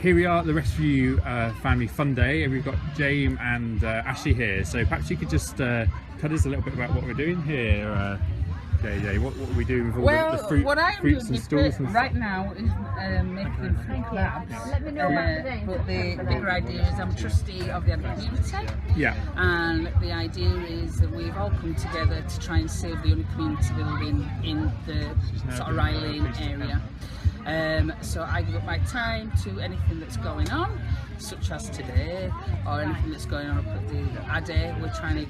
here we are at the Rescue Family Fun Day, and we've got James and Ashley here. So perhaps you could just tell us a little bit about what we're doing here. JJ, what are we doing with all the fruits and stalls? Right now is making fruit clubs. Let me know about today. But the bigger idea is I'm trustee of the Addy community. Yeah. And the idea is that we've all come together to try and save the only community building in the sort of Rye Lane area. So I give up my time to anything that's going on, such as today, or anything that's going on up at the Addy. We're trying to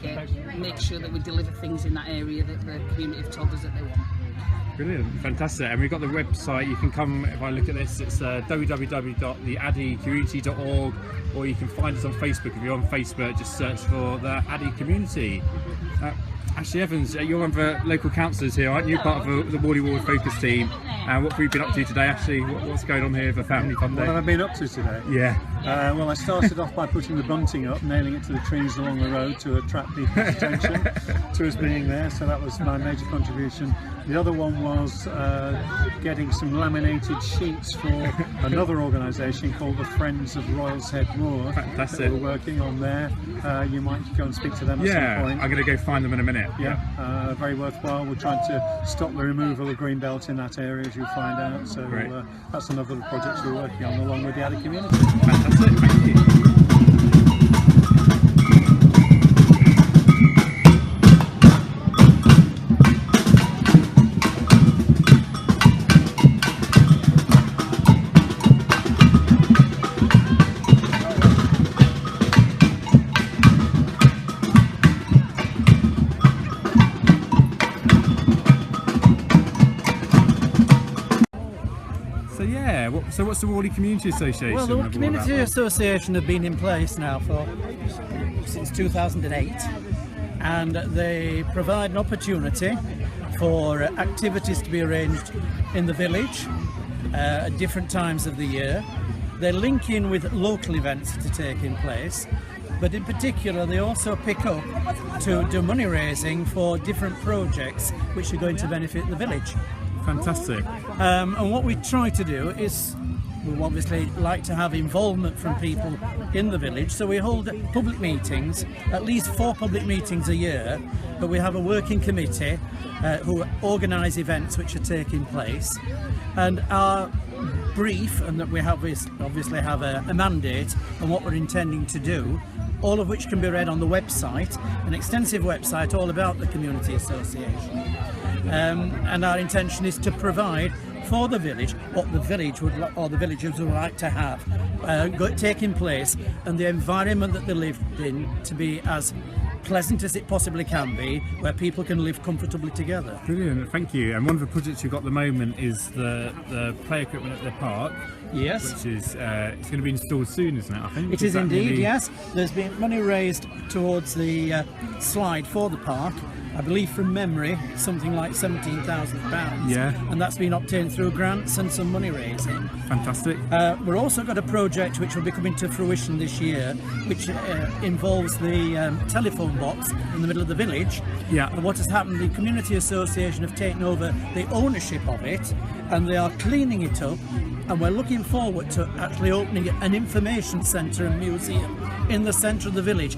make sure that we deliver things in that area that the community have told us that they want. Brilliant, fantastic. And we've got the website. You can come, if I look at this, it's www.theaddycommunity.org, or you can find us on Facebook. If you're on Facebook, just search for the Addy Community. Ashley Evans, you're one of the local councillors here, aren't you? Part of the Wardley Ward Focus team. What have you been up to today, Ashley? What's going on here for Family Fun Day? What have I been up to today? Yeah. Well, I started off by putting the bunting up, nailing it to the trees along the road to attract people's attention to us being there, so that was my major contribution. The other one was getting some laminated sheets for another organisation called the Friends of Royals Head Moor. Fantastic. That we're working on there. You might go and speak to them at some point. I'm going to go find them in a minute. Yeah, very worthwhile. We're trying to stop the removal of green belt in that area, as you'll find out. So that's another of the projects we're working on along with the Addy community. Fantastic, thank you. So what's the Wardley Community Association? Well, the Community Association have been in place now since 2008, and they provide an opportunity for activities to be arranged in the village at different times of the year. They link in with local events that are taking place, but in particular they also pick up to do money raising for different projects which are going to benefit the village. Fantastic. And what we try to do is, we obviously like to have involvement from people in the village, so we hold public meetings, at least 4 public meetings a year, but we have a working committee who organise events which are taking place, and our brief, and that we have obviously have a mandate on what we're intending to do, all of which can be read on the website, an extensive website all about the Community Association. And our intention is to provide for the village what the village would or the villagers would like to have taking place, and the environment that they live in to be as pleasant as it possibly can be, where people can live comfortably together. Brilliant, thank you. And one of the projects you've got at the moment is the play equipment at the park. Yes. Which is it's going to be installed soon, isn't it? I think it is indeed. Yes. There's been money raised towards the slide for the park. I believe from memory something like £17,000. Yeah. And that's been obtained through grants and some money raising. Fantastic. We've also got a project which will be coming to fruition this year, which involves the telephone box in the middle of the village. Yeah. And what has happened, the Community Association have taken over the ownership of it, and they are cleaning it up, and we're looking forward to actually opening an information centre and museum in the centre of the village.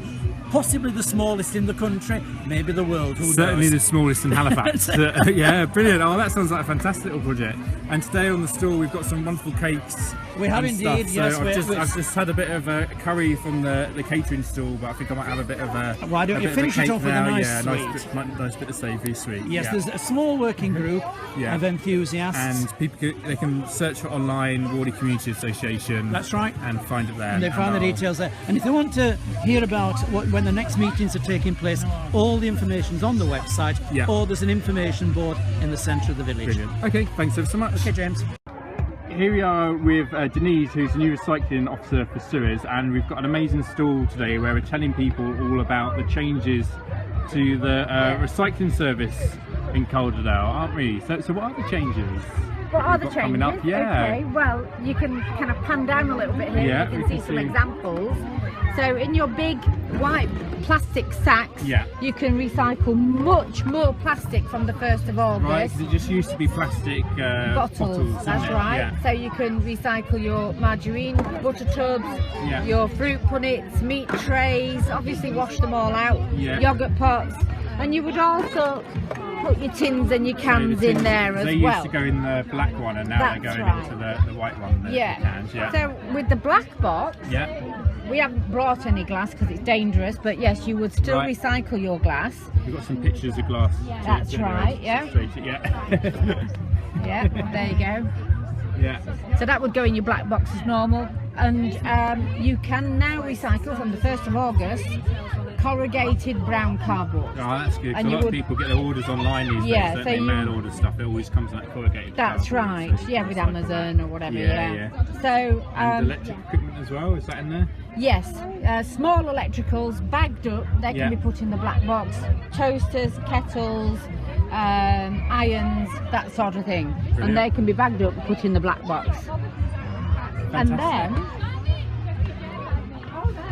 Possibly the smallest in the country, maybe the world. Who Certainly knows? the smallest in Halifax. Yeah, brilliant. Oh, that sounds like a fantastic little project. And today on the stall we've got some wonderful cakes. We have indeed, stuff. So yes. I've just had a bit of a curry from the catering stall, but I think I might have a bit of a. Why don't you finish it off with a nice sweet? Nice bit of savoury sweet. Yes, yeah. There's a small working group of enthusiasts. And people they can search for online Wardley Community Association. That's right. And find it there. And they find the details there. And if they want to hear about when the next meetings are taking place, all the information's on the website, or there's an information board in the centre of the village. Brilliant. Okay, thanks ever so much. Okay, James. Here we are with Denise, who's the new recycling officer for Suez, and we've got an amazing stall today where we're telling people all about the changes to the recycling service in Calderdale, aren't we? So what are the changes? What are the changes? Coming up? Yeah. Okay, well, you can kind of pan down a little bit here. Yeah, you can see some examples. So in your big white plastic sacks, Yeah. you can recycle much more plastic from the 1st of August. Right, 'cause it just used to be plastic bottles. Bottles, that's didn't it? right. Yeah. So you can recycle your margarine, butter tubs, Yeah. your fruit punnets, meat trays, obviously wash them all out, Yeah. yogurt pots, and you would also put your tins and your cans in there as They well. used to go in the black one, and now That's they're going right. into the white one. The cans, yeah. So with the black box, Yeah. we haven't brought any glass because it's dangerous, but yes, you would still Right. recycle your glass. We've got some pictures of glass. That's right, yeah. Yeah. Yeah, there you go. Yeah. So that would go in your black box as normal, and you can now recycle from the 1st of August corrugated brown cardboard. Oh, that's good. 'Cause And a you lot of would- people get their orders online these Yeah, days, don't so they? you- Mail order stuff. It always comes in that corrugated. That's cardboard, right, so yeah, with it's Amazon or whatever, Yeah, yeah. So, And electric equipment as well. Is that in there? yes, small electricals bagged up, they Yeah. can be put in the black box. Toasters, kettles, irons, that sort of thing. Brilliant. And they can be bagged up and put in the black box. And then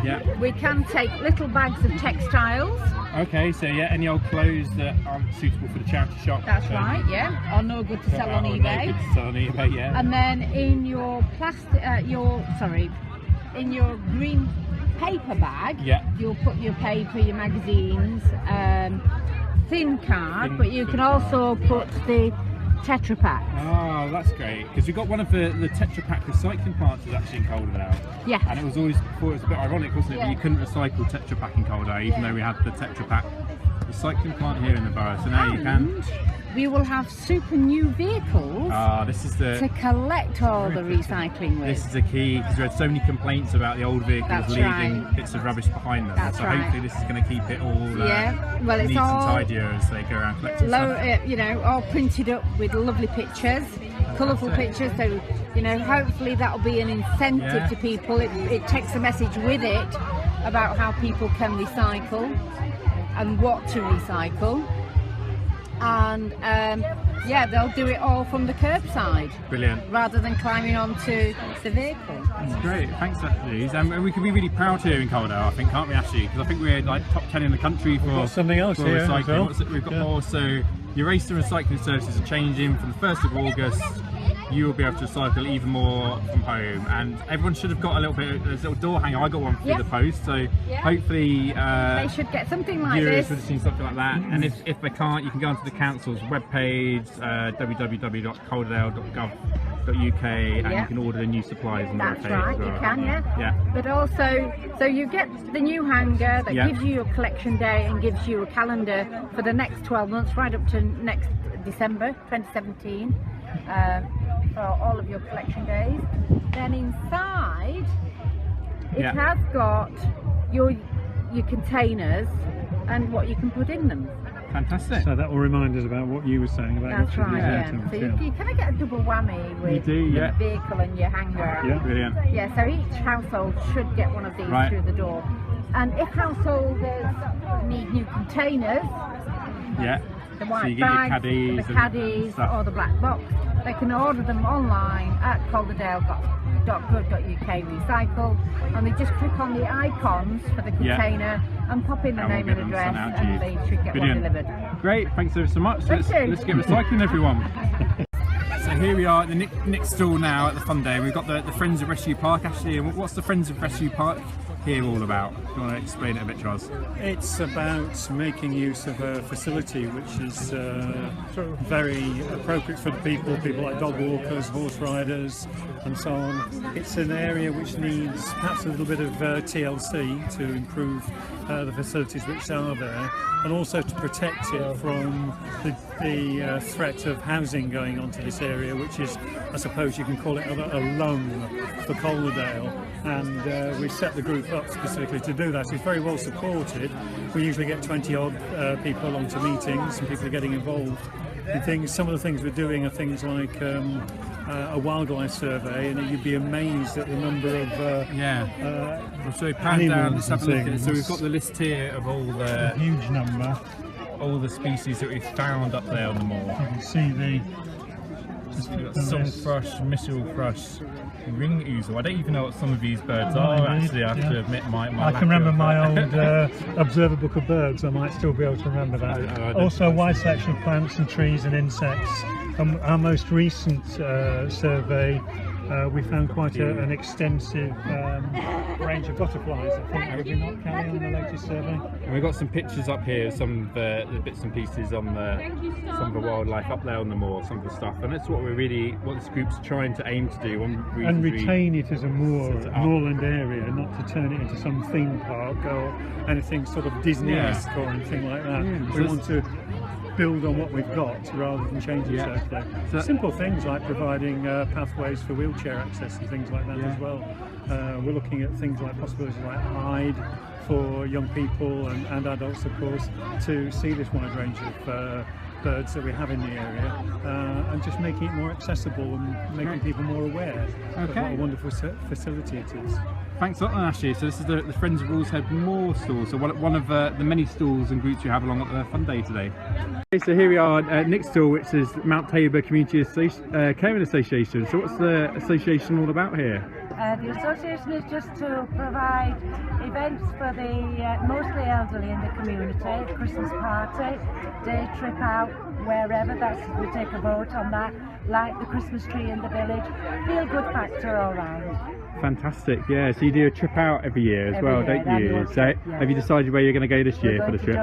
Yeah. we can take little bags of textiles. Okay, so yeah, any old clothes that aren't suitable for the charity shop. That's right, yeah, or no good to sell on or no eBay. good to sell on eBay, yeah. And then in your plastic, in your green paper bag, Yeah. you'll put your paper, your magazines, thin card, Thin- but you thin can card. also put the Tetra Pak. Oh, that's great. Because we got one of the Tetra Pak recycling plants was actually in Calderdale. Yeah. And it was always, before it was a bit ironic, wasn't it? Yeah. That you couldn't recycle Tetra Pak in Calderdale, even though we had the Tetra Pak recycling plant here in the borough. So now you can. And we will have super new vehicles This is the. to collect all the recycling with. This is the key, because we had so many complaints about the old vehicles That's leaving right. bits of rubbish behind them. That's so right. hopefully this is going to keep it all Yeah, well, it's neat all- and tidier as they go around collecting stuff. All printed up with lovely pictures, colourful pictures. So, hopefully that'll be an incentive Yeah. to people. It takes a message with it about how people can recycle and what to recycle. And they'll do it all from the curbside Brilliant. rather than climbing onto the vehicle. That's great, thanks Louise. And we can be really proud here in Calderdale, I think, can't we, Ashley? Because I think we're like top 10 in the country for, got something else for here as recycling. well. What's it? We've got Yeah. more, so your Race and recycling services are changing from the 1st of August. You will be able to recycle even more from home, and everyone should have got a little bit. There's a little door hanger. I got one through Yeah. the post, so Yeah. hopefully They should get something like viewers this. would have seen something like that. And if they can't, you can go onto the council's webpage, www.calderdale.gov.uk, and Yeah. you can order the new supplies on the That's webpage right, as you well. can, yeah. Yeah. But also, so you get the new hanger that Yeah. gives you your collection day and gives you a calendar for the next 12 months, right up to next December 2017, for all of your collection days. Then inside, it Yeah. has got your containers and what you can put in them. Fantastic. So that will remind us about what you were saying about That's each of right, these yeah. items. So you kind of get a double whammy with do, yeah. the vehicle and your hanger. Yeah. Brilliant. Yeah, so each household should get one of these Right. through the door. And if householders need new containers, Yeah. the So white you get your bags, caddies the and caddies, stuff. or the black box, they can order them online at calderdale.gov.uk recycle, and they just click on the icons for the Yeah. container and pop in the And we'll name get and them sent address, out to and you. they should get Brilliant. one delivered. Great, thanks ever so much. Thank you. Let's get recycling, everyone. So here we are at the Nick stall now at the Fun Day. We've got the Friends of Rescue Park, Ashley. And what's the Friends of Rescue Park here all about? Do you want to explain it a bit to us? It's about making use of a facility which is very appropriate for the people like dog walkers, horse riders and so on. It's an area which needs perhaps a little bit of TLC to improve the facilities which are there, and also to protect it from the threat of housing going onto this area, which is, I suppose you can call it a lung for Calderdale. And we set the group up specifically to do that. It's very well supported. We usually get 20 odd people along to meetings, and people are getting involved in things. Some of the things we're doing are things like a wildlife survey, and you'd be amazed at the number of So we pan down, let's have a look at it. things. So we've got the list here of all the huge number. species that we've found up there on the moor. You can see the We've got song thrush, missile thrush, ring ouzel. I don't even know what some of these birds are. Actually, I have to admit my I can remember my old Observer Book of Birds. I might still be able to remember that. Also, a wide selection of plants and trees and insects. Our most recent survey, we found quite an extensive range of butterflies. I think, did we not, Kelly, on the latest survey? And we've got some pictures up here, some of the bits and pieces on some of the wildlife up there on the moor, some of the stuff, and that's what this group's trying to aim to do. And retain it as a moorland area, not to turn it into some theme park or anything sort of Disney-esque or anything like that. We want to build on what we've got rather than change it totally. So simple things like providing pathways for wheelchair access and things like that as well. We're looking at things like possibilities like hide for young people and adults, of course, to see this wide range of birds that we have in the area, and just making it more accessible and making people more aware of what a wonderful facility it is. Thanks a lot, Ashley. So this is the Friends of Wallshead Moor stall, so one of the many stalls and groups you have along at the fun day today. Okay, so here we are at Nick's stall, which is Mount Tabor Community Caring Association. So what's the association all about here? The association is just to provide events for the mostly elderly in the community, Christmas party, day trip out, wherever, we take a vote on that, like the Christmas tree in the village, feel good factor all round. Fantastic, yeah. So you do a trip out every year as well, don't you? So have you decided where you're going to go this year for the trip?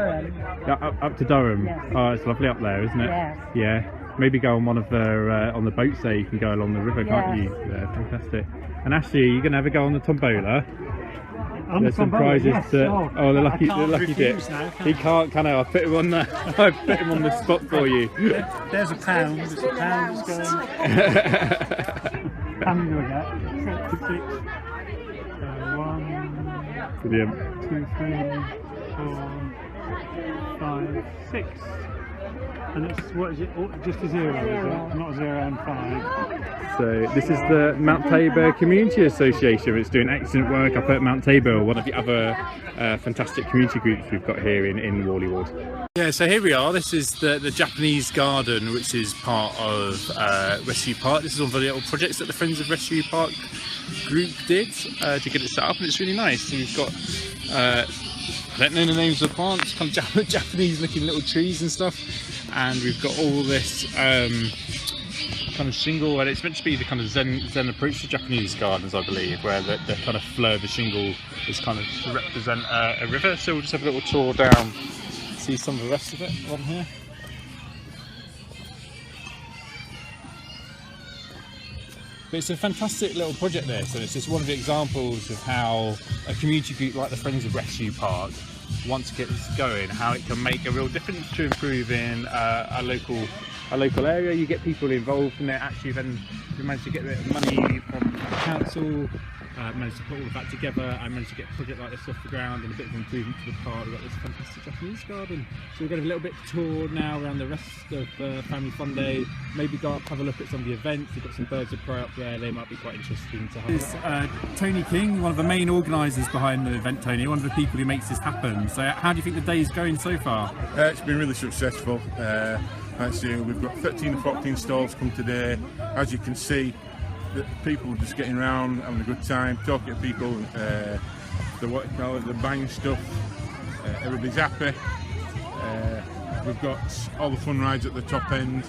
Up to Durham. Yes. Oh, it's lovely up there, isn't it? Yes. Yeah. Maybe go on one of the on the boats there. You can go along the river, can't you? Yeah, fantastic. And Ashley, you're going to have a go on the tombola. There's some prizes yes. the lucky dip. Now, He can't, can I? I'll put him on the I put him on the spot for you. There's a pound. It's a pound that's going. How many do I get? 6. 1, Brilliant. 2, 3, 4, 5, 6. And it's, what is it? Just a 0, is it? Not a 0 and 5. So this is the Mount Tabor Community Association. It's doing excellent work up at Mount Tabor, one of the other fantastic community groups we've got here in Worley Wood. Yeah, so here we are. This is the Japanese garden, which is part of Rescue Park. This is one of the little projects that the Friends of Rescue Park group did to get it set up, and it's really nice. So we've got I don't know the names of the plants, kind of Japanese looking little trees and stuff, and we've got all this kind of shingle, and it's meant to be the kind of Zen approach to Japanese gardens, I believe, where the kind of flow of the shingle is kind of to represent a river. So we'll just have a little tour down, see some of the rest of it on here. But it's a fantastic little project there, so it's just one of the examples of how a community group like the Friends of Rescue Park wants to get this going, how it can make a real difference to improving a local area. You get people involved in it. Actually, then we managed to get a bit of money from the council, managed to put all of that together and managed to get a project like this off the ground and a bit of improvement to the park. We've got this fantastic Japanese garden. So we're going to have a little bit tour now around the rest of Family Fun Day, maybe go up, have a look at some of the events. We've got some birds of prey up there, they might be quite interesting to have. This is Tony King, one of the main organisers behind the event, Tony, one of the people who makes this happen. So how do you think the day is going so far? It's been really successful. Actually, we've got 13 or 14 stalls come today. As you can see, the people are just getting around, having a good time, talking to people, they're buying stuff, everybody's happy. We've got all the fun rides at the top end,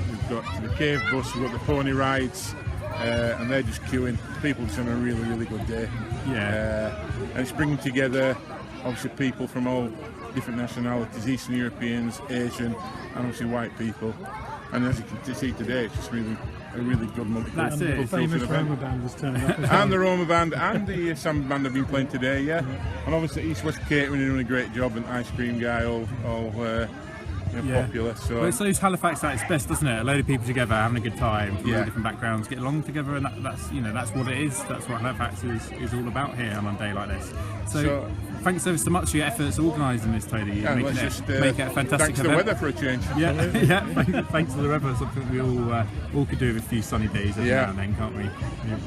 we've got the cave bus, we've got the pony rides, and they're just queuing. People just having a really, really good day. Yeah. And it's bringing together, obviously, people from all different nationalities, Eastern Europeans, Asian, and obviously white people. And as you can see today, it's just really a really good month. That's it. The famous Roma band has turned up. And the Roma band and the Samba band have been playing today, yeah. And obviously East West Catering are doing a great job, and Ice Cream Guy all popular. So well, it's those Halifax at its best, doesn't it? A load of people together having a good time from all different backgrounds, get along together, and that's what it is. That's what Halifax is all about here on a day like this. So thanks ever so much for your efforts organising this, Tony. Yeah, make it a fantastic thanks to the weather for a change. Yeah, yeah. Thanks to the weather. Something we all could do with a few sunny days every now and then, can't we? Yeah.